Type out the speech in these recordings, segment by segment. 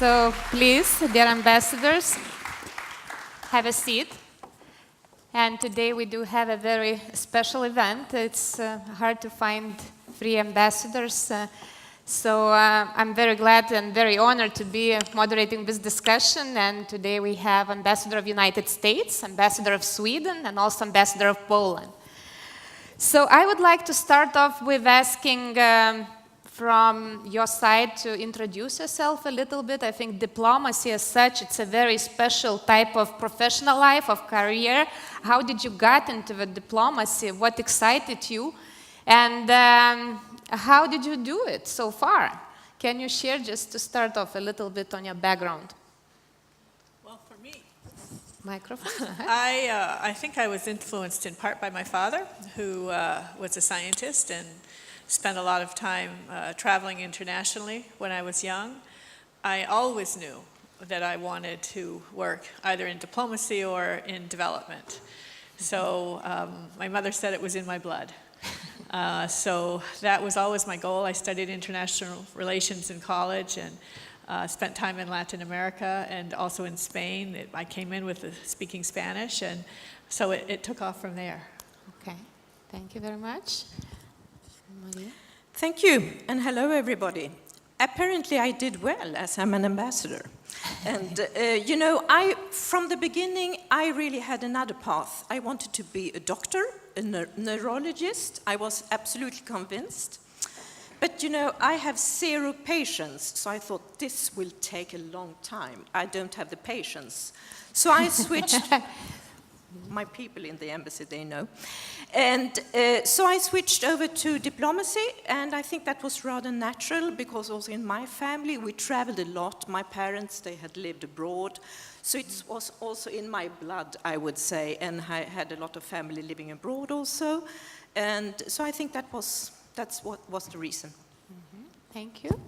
So please, dear ambassadors, have a seat. And today we do have a very special event. It's hard to find 3 ambassadors. So I'm very glad and very honored to be moderating this discussion. And today we have Ambassador of United States, Ambassador of Sweden, and also Ambassador of Poland. So I would like to start off with asking from your side to introduce yourself a little bit. I think diplomacy as such, it's a very special type of professional life, of career. How did you get into the diplomacy? What excited you? And how did you do it so far? Can you share, just to start off, a little bit on your background? Well, for me, microphone. I think I was influenced in part by my father, who was a scientist and spent a lot of time traveling internationally when I was young. I always knew that I wanted to work either in diplomacy or in development. So my mother said it was in my blood. So that was always my goal. I studied international relations in college and spent time in Latin America and also in Spain. I came in with speaking Spanish, and so it took off from there. Okay, thank you very much. Maria? Thank you, and hello everybody. Apparently I did well, as I'm an ambassador. And you know, from the beginning, I really had another path. I wanted to be a doctor, a neurologist. I was absolutely convinced. But you know, I have 0 patience, so I thought this will take a long time. I don't have the patience. So I switched. My people in the embassy, they know. And so I switched over to diplomacy, and I think that was rather natural, because also in my family, we traveled a lot. My parents, they had lived abroad. So it was also in my blood, I would say, and I had a lot of family living abroad also. And so I think that's what was the reason. Mm-hmm. Thank you.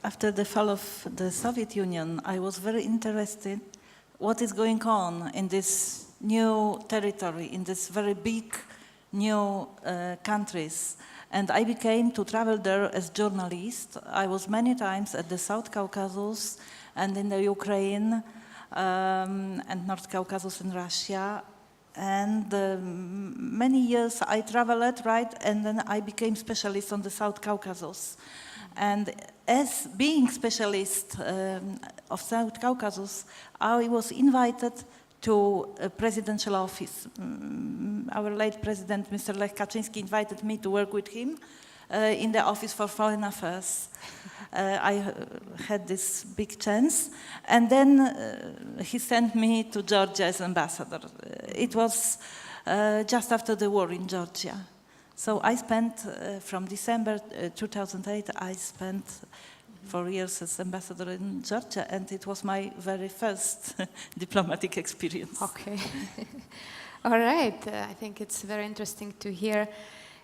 After the fall of the Soviet Union, I was very interested what is going on in this new territory, in this very big new countries. And I became to travel there as journalist. I was many times at the South Caucasus and in the Ukraine and North Caucasus in Russia. And many years I traveled, right? And then I became specialist on the South Caucasus. And as being specialist of South Caucasus, I was invited to a presidential office. Our late president, Mr. Lech Kaczyński, invited me to work with him in the Office for Foreign Affairs. I had this big chance. And then he sent me to Georgia as ambassador. It was just after the war in Georgia. So I spent, from December 2008, I spent 4 years as ambassador in Georgia, and it was my very first diplomatic experience. Okay. All right. I think it's very interesting to hear.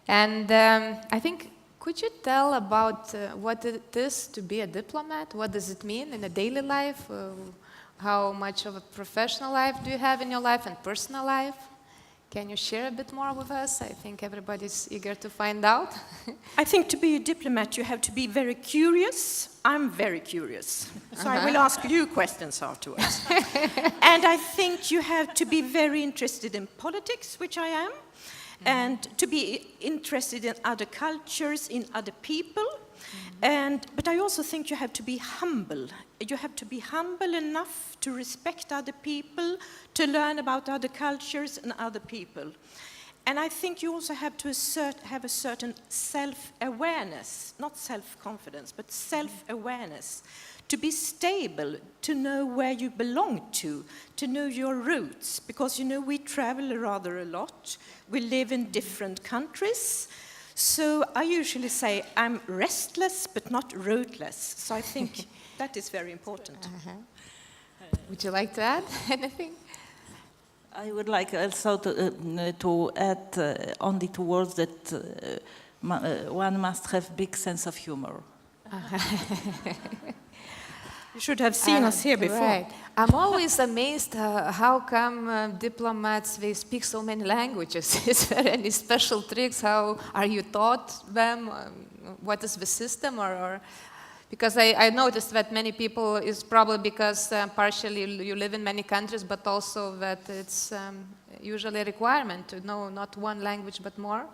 And I think, could you tell about what it is to be a diplomat? What does it mean in a daily life? How much of a professional life do you have in your life and personal life? Can you share a bit more with us? I think everybody's eager to find out. I think to be a diplomat, you have to be very curious. I'm very curious. So I will ask you questions afterwards. And I think you have to be very interested in politics, which I am, and to be interested in other cultures, in other people. But I also think you have to be humble. You have to be humble enough to respect other people, to learn about other cultures and other people. And I think you also have to have a certain self-awareness, not self-confidence, but self-awareness, to be stable, to know where you belong to know your roots. Because, you know, we travel rather a lot. We live in different countries. So I usually say I'm restless but not rootless. So I think that is very important. Would you like to add anything? I would like also to add only 2 words that one must have big sense of humor. You should have seen us here before. Right. I'm always amazed how come diplomats, they speak so many languages. Is there any special tricks? How are you taught them? What is the system? Or Because I noticed that many people, is probably because partially you live in many countries, but also that it's usually a requirement to know not one language but more.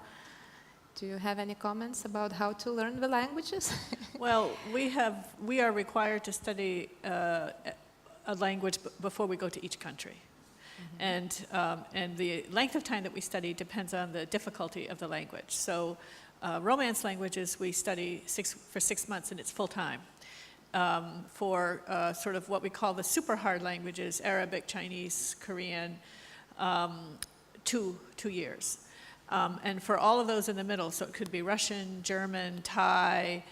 Do you have any comments about how to learn the languages? Well, we are required to study a language before we go to each country. And the length of time that we study depends on the difficulty of the language. So Romance languages we study for 6 months, and it's full time. For sort of what we call the super hard languages, Arabic, Chinese, Korean, 2 years. And for all of those in the middle, so it could be Russian, German, Thai,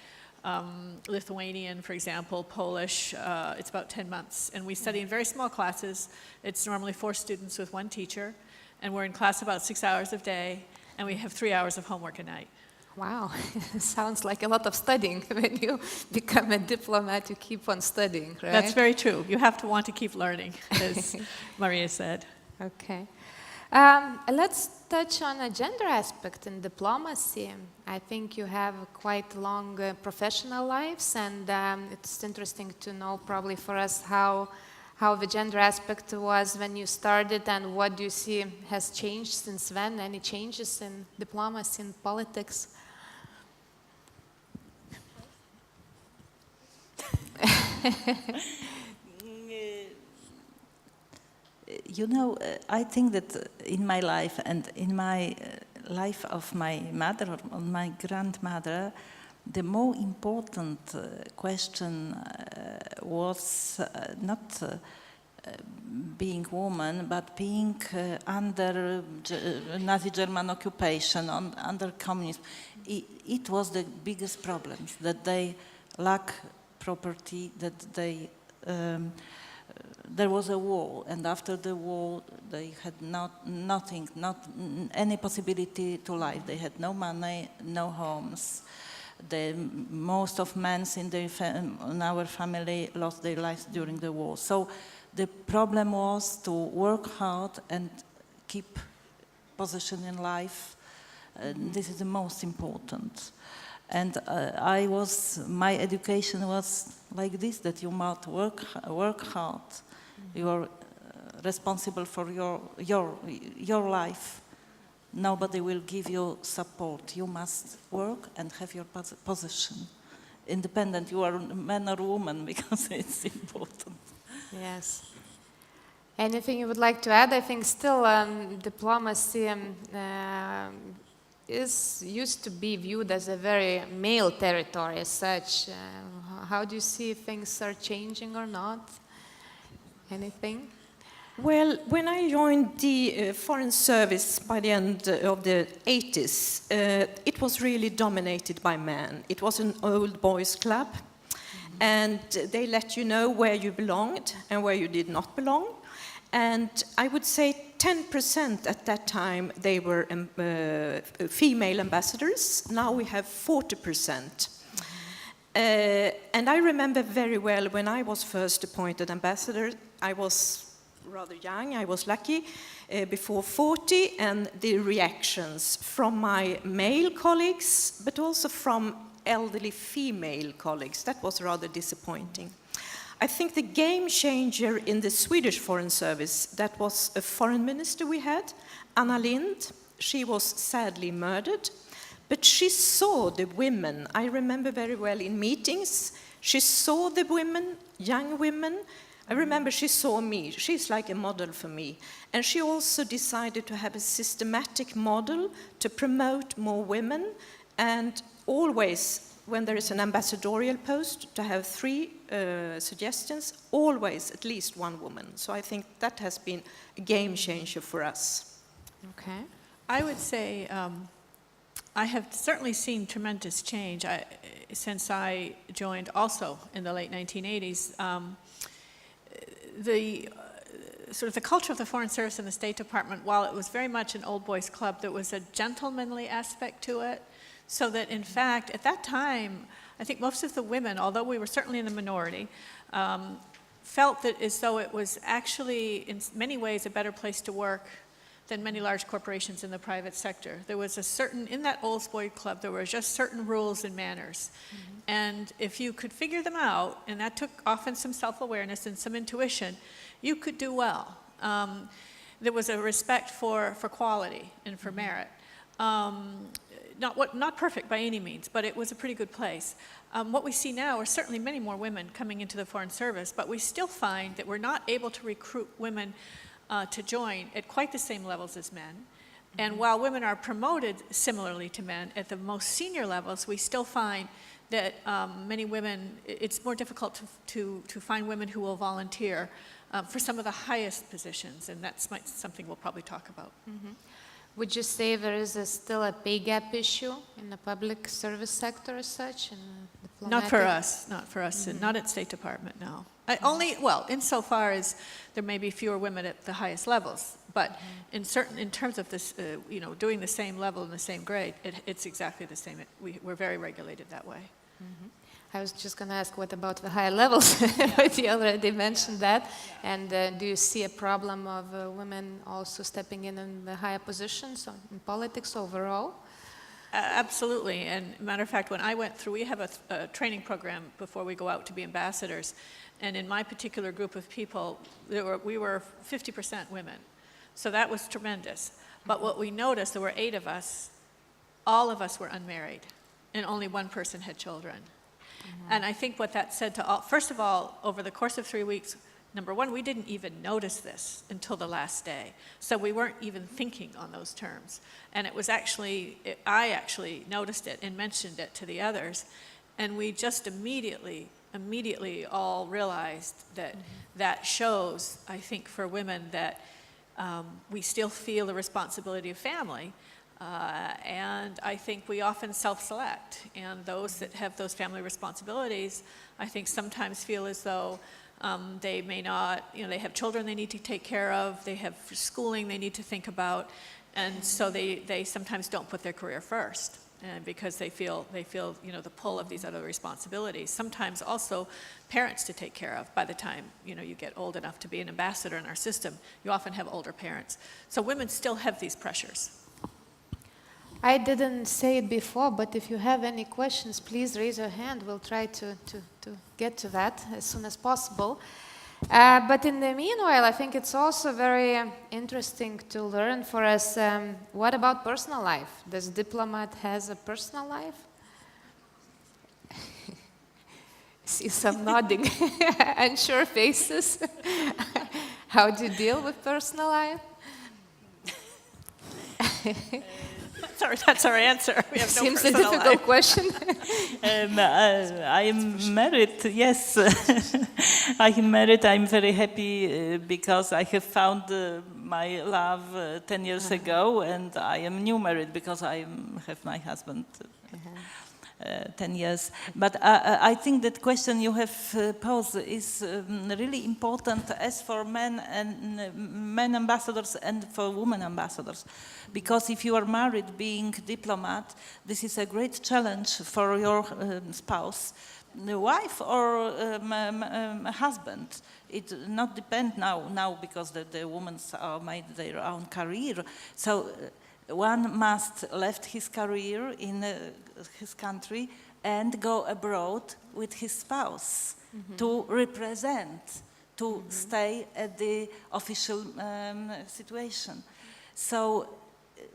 Lithuanian, for example, Polish, it's about 10 months. And we study in very small classes. It's normally 4 students with 1 teacher. And we're in class about 6 hours a day, and we have 3 hours of homework a night. Wow, sounds like a lot of studying. When you become a diplomat, you keep on studying, right? That's very true. You have to want to keep learning, as Maria said. Okay. Let's touch on a gender aspect in diplomacy. I think you have quite long professional lives, and it's interesting to know probably for us how the gender aspect was when you started, and what do you see has changed since then? Any changes in diplomacy and politics? You know, I think that in my life and in my life of my mother or my grandmother, the more important question was not being woman, but being under Nazi German occupation, under communism. It was the biggest problem, that they lack property, that they there was a war, and after the war they had nothing, not any possibility to life. They had no money, no homes. Most of men in our family lost their lives during the war. So the problem was to work hard and keep position in life. This is the most important. And my education was like this, that you must work hard. You are responsible for your life. Nobody will give you support. You must work and have your position. Independent, you are a man or woman, because it's important. Yes. Anything you would like to add? I think still diplomacy used to be viewed as a very male territory as such. How do you see things are changing or not? Anything? Well, when I joined the Foreign Service by the end of the 80s, it was really dominated by men. It was an old boys' club, and they let you know where you belonged and where you did not belong. And I would say 10% at that time, they were female ambassadors. Now we have 40%. And I remember very well when I was first appointed ambassador, I was rather young, I was lucky, before 40, and the reactions from my male colleagues, but also from elderly female colleagues, that was rather disappointing. I think the game changer in the Swedish Foreign Service, that was a foreign minister we had, Anna Lindh. She was sadly murdered, but she saw the women. I remember very well in meetings, she saw the women, young women. I remember she saw me. She's like a model for me. And she also decided to have a systematic model to promote more women, and always, when there is an ambassadorial post, to have 3 suggestions, always at least 1 woman. So I think that has been a game changer for us. Okay. I would say I have certainly seen tremendous change since I joined also in the late 1980s. The culture of the Foreign Service and the State Department, while it was very much an old boys club, there was a gentlemanly aspect to it. So that, in fact, at that time, I think most of the women, although we were certainly in the minority, felt that as though it was actually, in many ways, a better place to work than many large corporations in the private sector. There was in that old boys club, there were just certain rules and manners. And if you could figure them out, and that took often some self-awareness and some intuition, you could do well. There was a respect for quality and for merit. Not perfect by any means, but it was a pretty good place. What we see now are certainly many more women coming into the Foreign Service, but we still find that we're not able to recruit women to join at quite the same levels as men. And while women are promoted similarly to men at the most senior levels, we still find that many women, it's more difficult to find women who will volunteer for some of the highest positions, and that's something we'll probably talk about. Would you say there is still a pay gap issue in the public service sector as such? Not for us, not at State Department, no. Insofar as there may be fewer women at the highest levels, but in terms of this, doing the same level in the same grade, it's exactly the same. We're very regulated that way. I was just going to ask, what about the higher levels? But you already mentioned that. And do you see a problem of women also stepping in the higher positions in politics overall? Absolutely. And matter of fact, when I went through, we have a training program before we go out to be ambassadors. And in my particular group of people, we were 50% women. So that was tremendous. But what we noticed, there were 8 of us. All of us were unmarried. And only one person had children. And I think what that said to all, first of all, over the course of 3 weeks, number one, we didn't even notice this until the last day. So we weren't even thinking on those terms. And it was I actually noticed it and mentioned it to the others. And we just immediately all realized that that shows, I think, for women that we still feel the responsibility of family. And I think we often self-select, and those that have those family responsibilities, I think sometimes feel as though they may not, they have children they need to take care of, they have schooling they need to think about, and so they sometimes don't put their career first, and because they feel the pull of these other responsibilities. Sometimes also parents to take care of by the time you get old enough to be an ambassador in our system. You often have older parents. So women still have these pressures. I didn't say it before, but if you have any questions, please raise your hand. We'll try to get to that as soon as possible. But in the meanwhile, I think it's also very interesting to learn for us, what about personal life? Does diplomat has a personal life? See some nodding, unsure faces. How do you deal with personal life? That's our answer. We have no Seems a personal difficult life. question. I am married, yes. I am married. I'm very happy because I have found my love 10 years ago, and I am new married because I have my husband 10 years. But I think that question you have posed is really important as for men ambassadors and for women ambassadors. Because if you are married, being diplomat, this is a great challenge for your spouse, the wife or husband. It not depend now because the women are made their own career. So one must left his career in his country and go abroad with his spouse to represent, to stay at the official situation. So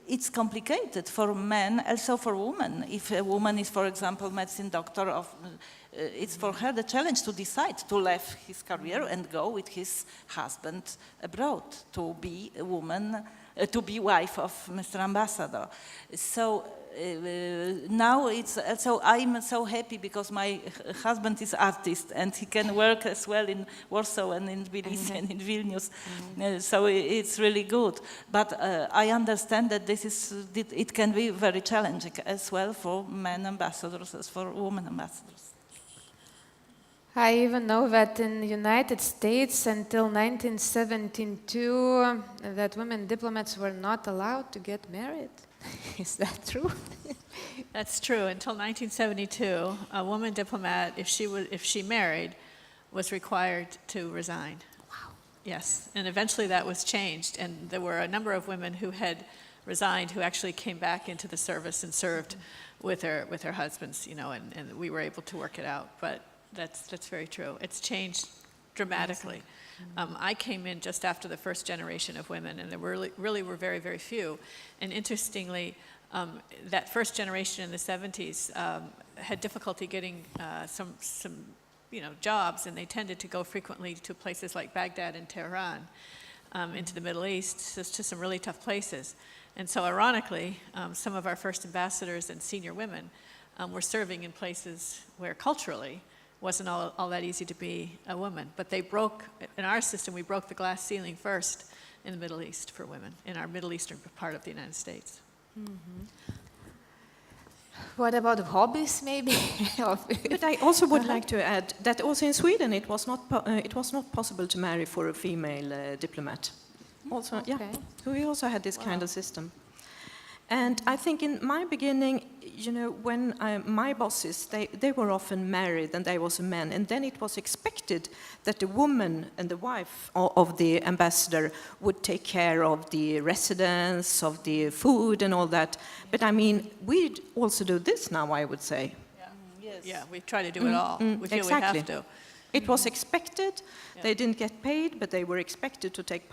it's complicated for men, also for women. If a woman is, for example, medicine doctor, it's for her the challenge to decide to leave his career and go with his husband abroad to be a woman, to be wife of Mr. Ambassador. So now I'm so happy because my husband is artist and he can work as well in Warsaw and in Tbilisi and in Vilnius. So it's really good. But I understand that it can be very challenging as well for men ambassadors as for women ambassadors. I even know that in the United States until 1972 that women diplomats were not allowed to get married. Is that true? That's true. Until 1972, a woman diplomat, if she married, was required to resign. Wow. Yes, and eventually that was changed, and there were a number of women who had resigned who actually came back into the service and served with their husbands, and we were able to work it out. But that's very true. It's changed dramatically. I came in just after the first generation of women, and there really were very, very few. And interestingly, that first generation in the 70s had difficulty getting some jobs, and they tended to go frequently to places like Baghdad and Tehran, into the Middle East, to some really tough places. And so ironically, some of our first ambassadors and senior women were serving in places where culturally wasn't all that easy to be a woman. But in our system, we broke the glass ceiling first in the Middle East for women, in our Middle Eastern part of the United States. Mm-hmm. What about hobbies, maybe? But I also would like to add that also in Sweden it was not possible to marry for a female diplomat. Also, okay. we also had this kind of system. And I think in my beginning, when my bosses, they were often married and they was a man, and then it was expected that the woman and the wife of the ambassador would take care of the residence, of the food and all that. But I mean, we also do this now, I would say. Yeah, yes. Yeah, we try to do it all. We feel exactly. we have to. It was expected. They didn't get paid, but they were expected to take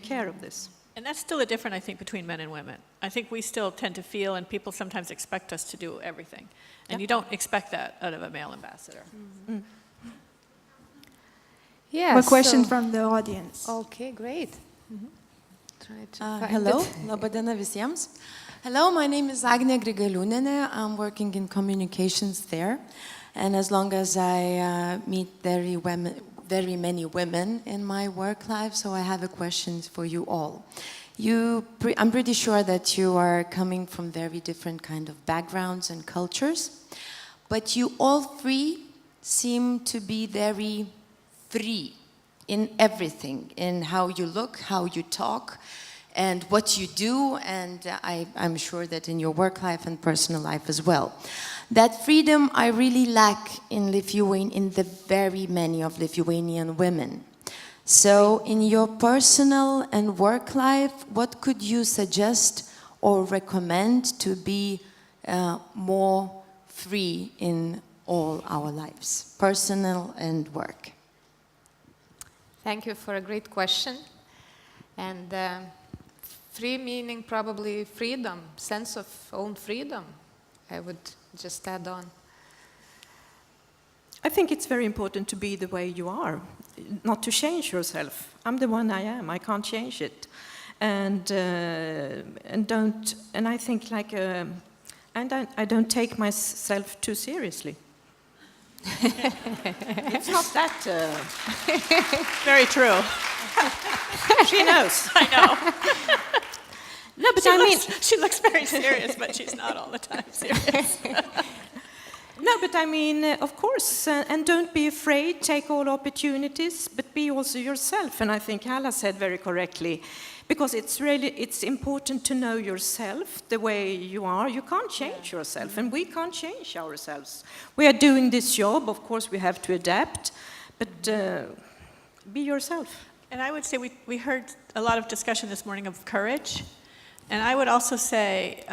care of this. And that's still a difference, I think, between men and women. I think we still tend to feel, and people sometimes expect us to do everything. And you don't expect that out of a male ambassador. Mm-hmm. Yeah, a question from the audience. Okay, great. Mm-hmm. Try to find Hello, it. laba diena visiems. Hello, my name is Agnė Grigaliūnienė. I'm working in communications there. And as long as I meet very many women in my work life, so I have a question for you all. I'm pretty sure that you are coming from very different kind of backgrounds and cultures, but you all three seem to be very free in everything, in how you look, how you talk, and what you do, and I'm sure that in your work life and personal life as well. That freedom I really lack in Lithuania, in the very many of Lithuanian women. So in your personal and work life, what could you suggest or recommend to be more free in all our lives, personal and work? Thank you for a great question. And free meaning probably freedom, sense of own freedom, I would just add on. I think it's very important to be the way you are, not to change yourself. I'm the one I am. I can't change it, and I think I don't take myself too seriously. It's not that. Very true. She knows. I know. No, but She looks very serious, but she's not all the time serious. No, but I mean, of course, and don't be afraid, take all opportunities, but be also yourself. And I think Halla said very correctly, because it's important to know yourself the way you are. You can't change yourself, and we can't change ourselves. We are doing this job, of course we have to adapt, but be yourself. And I would say we heard a lot of discussion this morning of courage. And I would also say,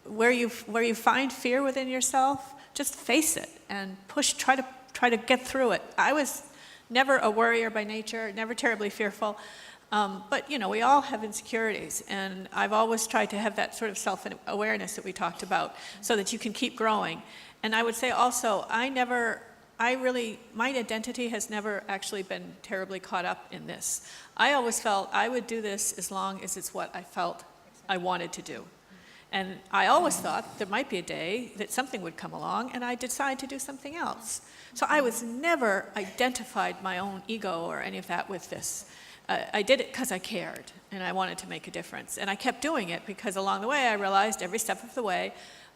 where you find fear within yourself, just face it and try to get through it. I was never a worrier by nature, never terribly fearful, but we all have insecurities, and I've always tried to have that sort of self-awareness that we talked about, so that you can keep growing. And I would say also, my identity has never actually been terribly caught up in this. I always felt I would do this as long as it's what I felt I wanted to do. And I always thought there might be a day that something would come along and I'd decide to do something else. So I was never identified my own ego or any of that with this. I did it because I cared and I wanted to make a difference. And I kept doing it because along the way I realized every step of the way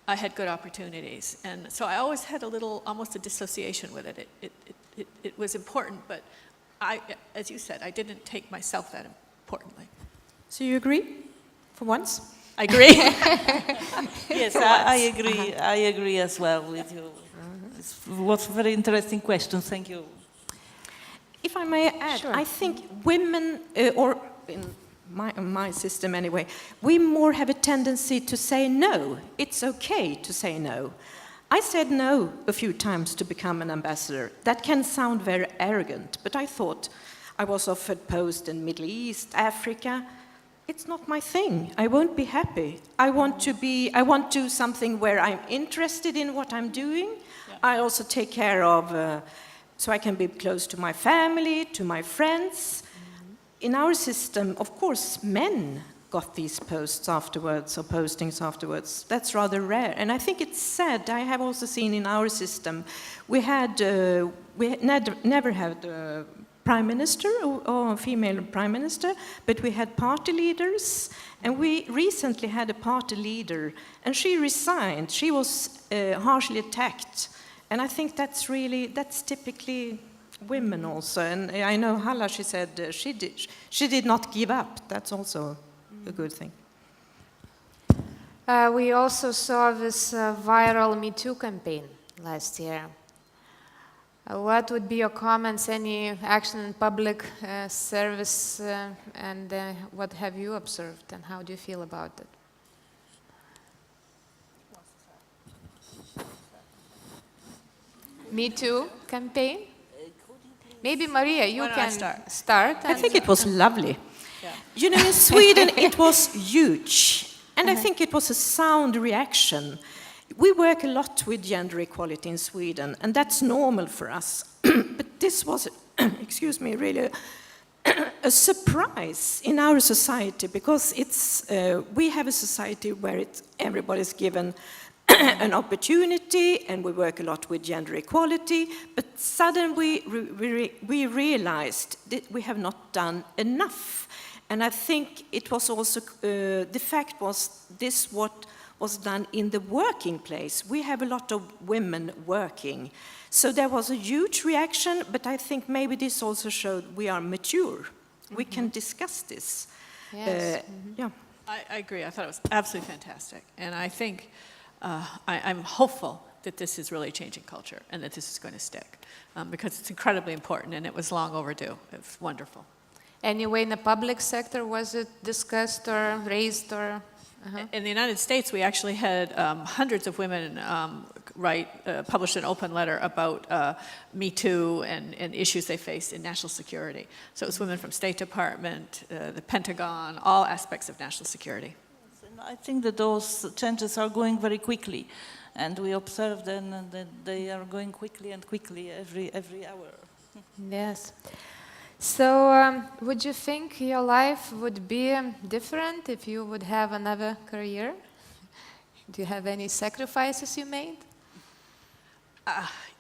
I had good opportunities. And so I always had almost a dissociation with it. It was important, but as you said, I didn't take myself that importantly. So you agree, for once? I agree. Yes, I agree. I agree as well with you. It was a very interesting question. Thank you. If I may add, Sure. I think women, or in my system anyway, we more have a tendency to say no. It's okay to say no. I said no a few times to become an ambassador. That can sound very arrogant, but I thought I was offered posts in Middle East, Africa. It's not my thing. I won't be happy. I want to do something where I'm interested in what I'm doing. Yeah. I also take care of, so I can be close to my family, to my friends. In our system, of course, men got these posts afterwards or postings afterwards. That's rather rare. And I think it's sad. I have also seen in our system, we never had a prime minister or a female prime minister, but we had party leaders. And we recently had a party leader, and she resigned. She was harshly attacked. And I think that's typically women also. And I know Halla, she said she did not give up. That's also a good thing. We also saw this viral Me Too campaign last year. What would be your comments, any action in public service, and what have you observed, and how do you feel about it? Me Too campaign? Maybe Maria, you Why don't I can start? I think it was lovely. Yeah. You know, in Sweden, it was huge. And I think it was a sound reaction. We work a lot with gender equality in Sweden, and that's normal for us. But this was, excuse me, really a surprise in our society, because we have a society where everybody's given an opportunity, and we work a lot with gender equality, but suddenly we realized that we have not done enough. And I think it was also, the fact was this what was done in the working place. We have a lot of women working. So there was a huge reaction, but I think maybe this also showed we are mature. We can discuss this. Yes. Yeah. I agree. I thought it was absolutely fantastic. And I think I'm hopeful that this is really changing culture and that this is going to stick, because it's incredibly important, and it was long overdue. It's wonderful. Anyway, in the public sector, was it discussed or raised or? In the United States, we actually had hundreds of women published an open letter about Me Too and issues they faced in national security. So it was women from State Department, the Pentagon, all aspects of national security. And I think that those changes are going very quickly, and we observe then that they are going quickly and quickly every hour. Yes. So, would you think your life would be different if you would have another career? Do you have any sacrifices you made?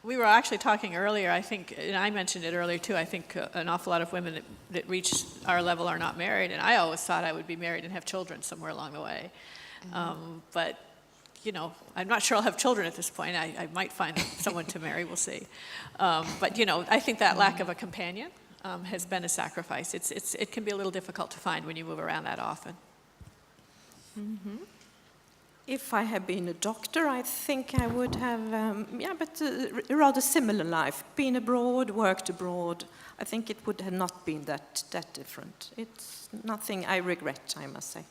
We were actually talking earlier, I think, and I mentioned it earlier too, I think an awful lot of women that reach our level are not married, and I always thought I would be married and have children somewhere along the way. But, you know, I'm not sure I'll have children at this point. I might find someone to marry, we'll see. But, you know, I think that lack of a companion has been a sacrifice. It can be a little difficult to find when you move around that often. Mm-hmm. If I had been a doctor, I think I would have, a rather similar life. Been abroad, worked abroad. I think it would have not been that different. It's nothing I regret, I must say.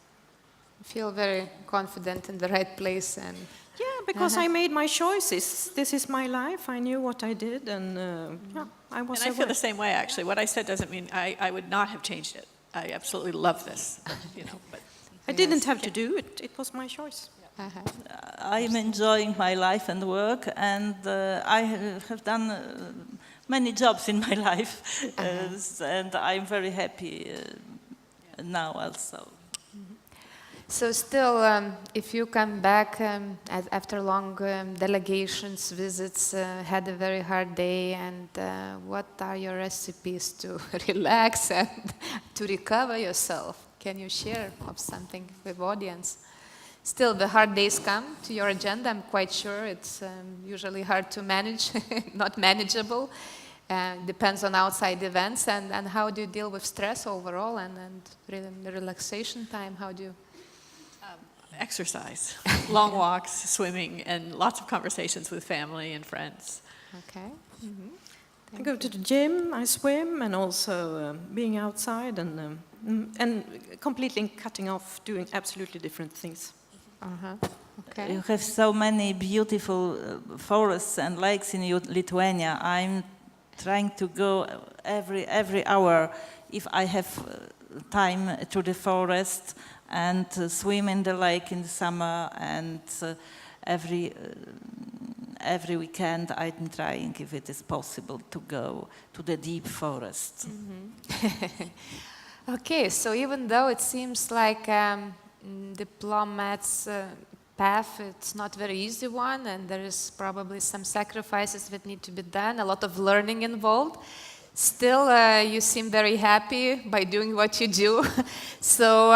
I feel very confident in the right place and... Yeah, because I made my choices. This is my life. I knew what I did, and I was. And I feel the same way, actually. What I said doesn't mean I would not have changed it. I absolutely love this, you know. But I didn't have to do it. It was my choice. I'm enjoying my life and work, and I have done many jobs in my life, and I'm very happy now also. So still, if you come back after long delegations, visits, had a very hard day, and what are your recipes to relax and to recover yourself? Can you share of something with audience? Still, the hard days come to your agenda. I'm quite sure it's usually hard to manage, not manageable. Depends on outside events. And how do you deal with stress overall and the relaxation time? How do you... exercise, long walks, swimming, and lots of conversations with family and friends. Okay. Mm-hmm. I go to the gym, I swim, and also being outside and completely cutting off doing absolutely different things. Okay. You have so many beautiful forests and lakes in Lithuania. I'm trying to go every hour, if I have time, to the forest and swim in the lake in the summer, and every weekend I'm trying, if it is possible, to go to the deep forest. Okay, so even though it seems like diplomat's path, it's not very easy one, and there is probably some sacrifices that need to be done, a lot of learning involved, still you seem very happy by doing what you do. So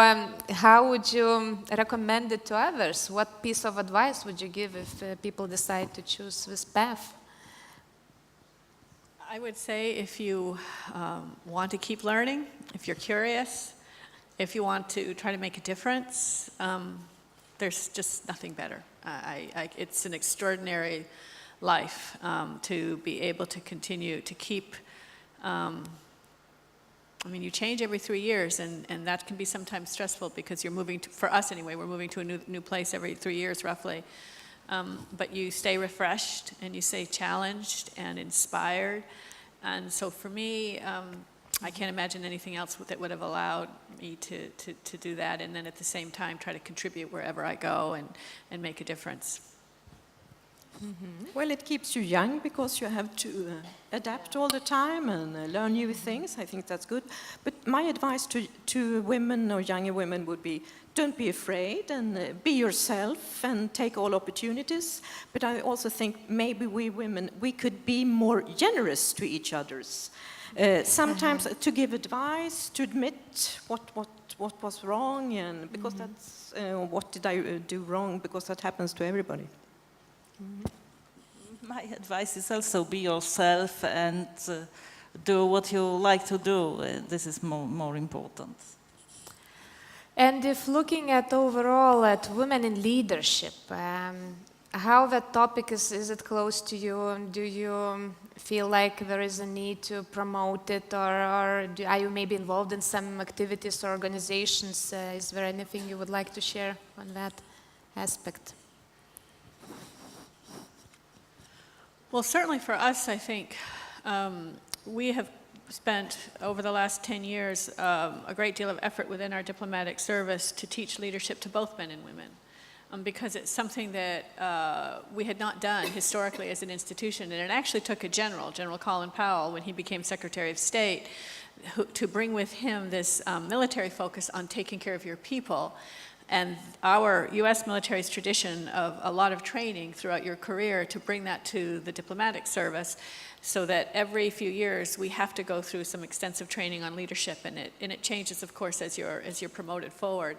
how would you recommend it to others? What piece of advice would you give if people decide to choose this path? I would say if you want to keep learning, if you're curious, if you want to try to make a difference, there's just nothing better. It's an extraordinary life to be able to continue to keep. You change every 3 years, and that can be sometimes stressful because you're moving to, for us anyway, we're moving to a new place every 3 years roughly. But you stay refreshed and you stay challenged and inspired. And so for me, I can't imagine anything else that would have allowed me to do that, and then at the same time try to contribute wherever I go and make a difference. Well, it keeps you young because you have to adapt all the time and learn new things. I think that's good. But my advice to women or younger women would be, don't be afraid and be yourself and take all opportunities. But I also think maybe we women, we could be more generous to each others. Sometimes to give advice, to admit what was wrong, and because that's what did I do wrong, because that happens to everybody. My advice is also be yourself and do what you like to do. This is more important. And if looking at overall at women in leadership, how that topic is it close to you? Do you feel like there is a need to promote it, or are you maybe involved in some activities or organizations? Is there anything you would like to share on that aspect? Well, certainly for us, I think we have spent over the last 10 years a great deal of effort within our diplomatic service to teach leadership to both men and women, because it's something that we had not done historically as an institution. And it actually took a General Colin Powell, when he became Secretary of State, to bring with him this military focus on taking care of your people. And our U.S. military's tradition of a lot of training throughout your career, to bring that to the diplomatic service, so that every few years we have to go through some extensive training on leadership, and it changes, of course, as you're promoted forward.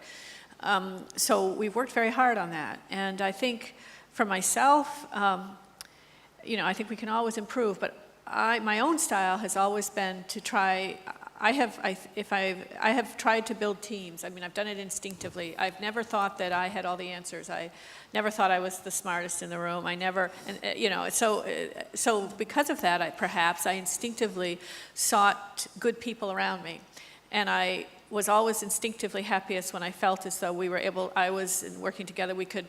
So we've worked very hard on that, and I think for myself, I think we can always improve. But my own style has always been to try. I have tried to build teams. I've done it instinctively. I've never thought that I had all the answers. I never thought I was the smartest in the room. So because of that, I instinctively sought good people around me, and I was always instinctively happiest when I felt as though working together, we could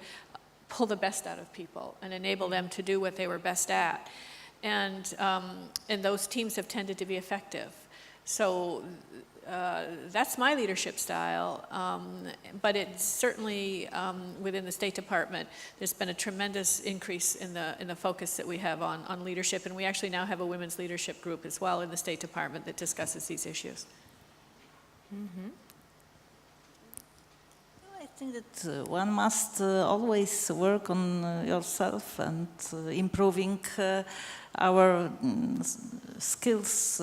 pull the best out of people and enable them to do what they were best at, and those teams have tended to be effective. So that's my leadership style, but it's certainly within the State Department, there's been a tremendous increase in the focus that we have on leadership, and we actually now have a women's leadership group as well in the State Department that discusses these issues. I think that one must always work on yourself and improving our skills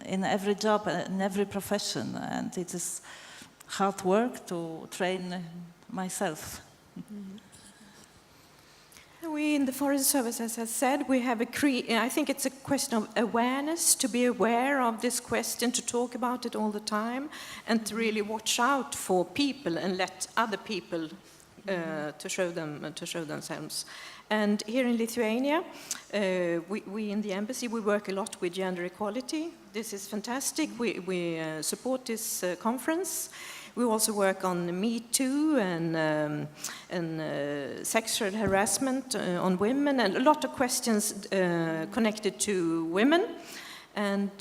in every job, in every profession, and it is hard work to train myself. We in the Foreign Service, as I said, we have I think it's a question of awareness, to be aware of this question, to talk about it all the time, and to really watch out for people and let other people to show themselves. And here in Lithuania, we in the embassy, we work a lot with gender equality. This is fantastic. We support this conference. We also work on Me Too and sexual harassment on women, and a lot of questions connected to women. And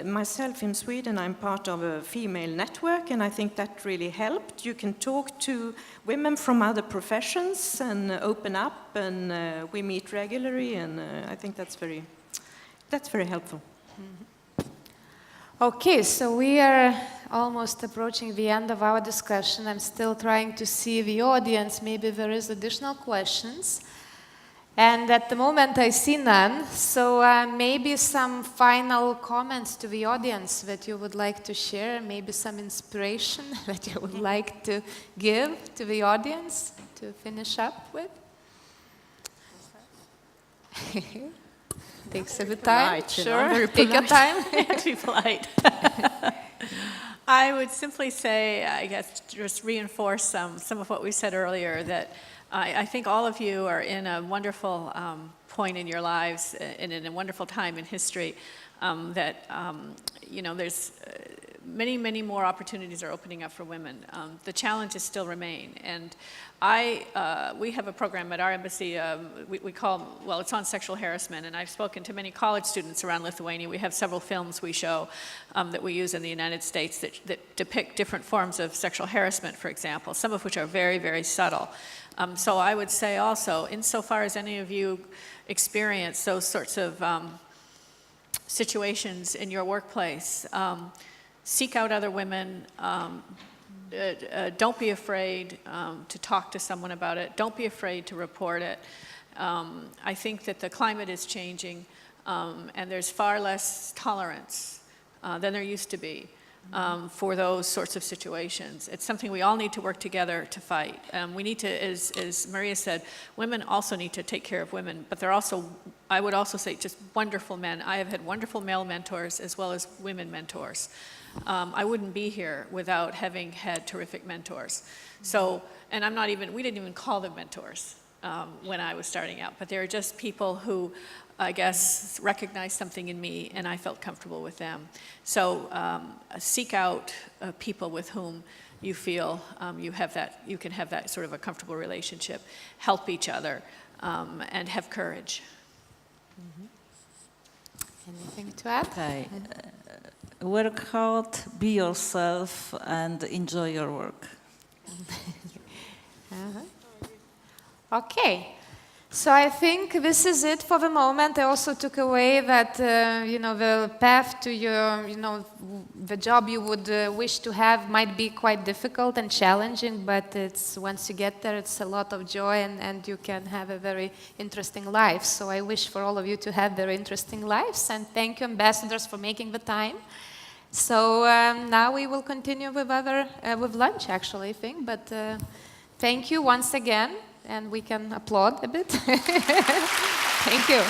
myself in Sweden, I'm part of a female network, and I think that really helped. You can talk to women from other professions and open up, and we meet regularly, and I think that's very helpful. Okay, so we are almost approaching the end of our discussion. I'm still trying to see the audience. Maybe there is additional questions. And at the moment I see none, so maybe some final comments to the audience that you would like to share, maybe some inspiration that you would like to give to the audience to finish up with. Takes a bit time, Polite, you know, sure, very take your time. Be polite. I would simply say, I guess, just reinforce some of what we said earlier, that I think all of you are in a wonderful point in your lives and in a wonderful time in history that, you know, there's many, many more opportunities are opening up for women. The challenges still remain. And we have a program at our embassy we call, well, it's on sexual harassment, and I've spoken to many college students around Lithuania. We have several films we show that we use in the United States that depict different forms of sexual harassment, for example, some of which are very, very subtle. So I would say also, insofar as any of you experience those sorts of situations in your workplace, seek out other women. Don't be afraid to talk to someone about it. Don't be afraid to report it. I think that the climate is changing, and there's far less tolerance than there used to be for those sorts of situations. It's something we all need to work together to fight. We need to, as Maria said, women also need to take care of women, but they're also, I would also say, just wonderful men. I have had wonderful male mentors as well as women mentors. I wouldn't be here without having had terrific mentors. So, and we didn't even call them mentors when I was starting out, but they were just people who, I guess, recognized something in me, and I felt comfortable with them. So seek out people with whom you feel you can have that sort of a comfortable relationship, help each other, and have courage. Anything to add? Okay. Work hard, be yourself, and enjoy your work. Okay. So I think this is it for the moment. I also took away that, you know, the path to your, you know, the job you would wish to have might be quite difficult and challenging, but it's, once you get there, it's a lot of joy, and you can have a very interesting life. So I wish for all of you to have very interesting lives, and thank you, ambassadors, for making the time. So now we will continue with with lunch, actually, I think, but thank you once again. And we can applaud a bit. Thank you.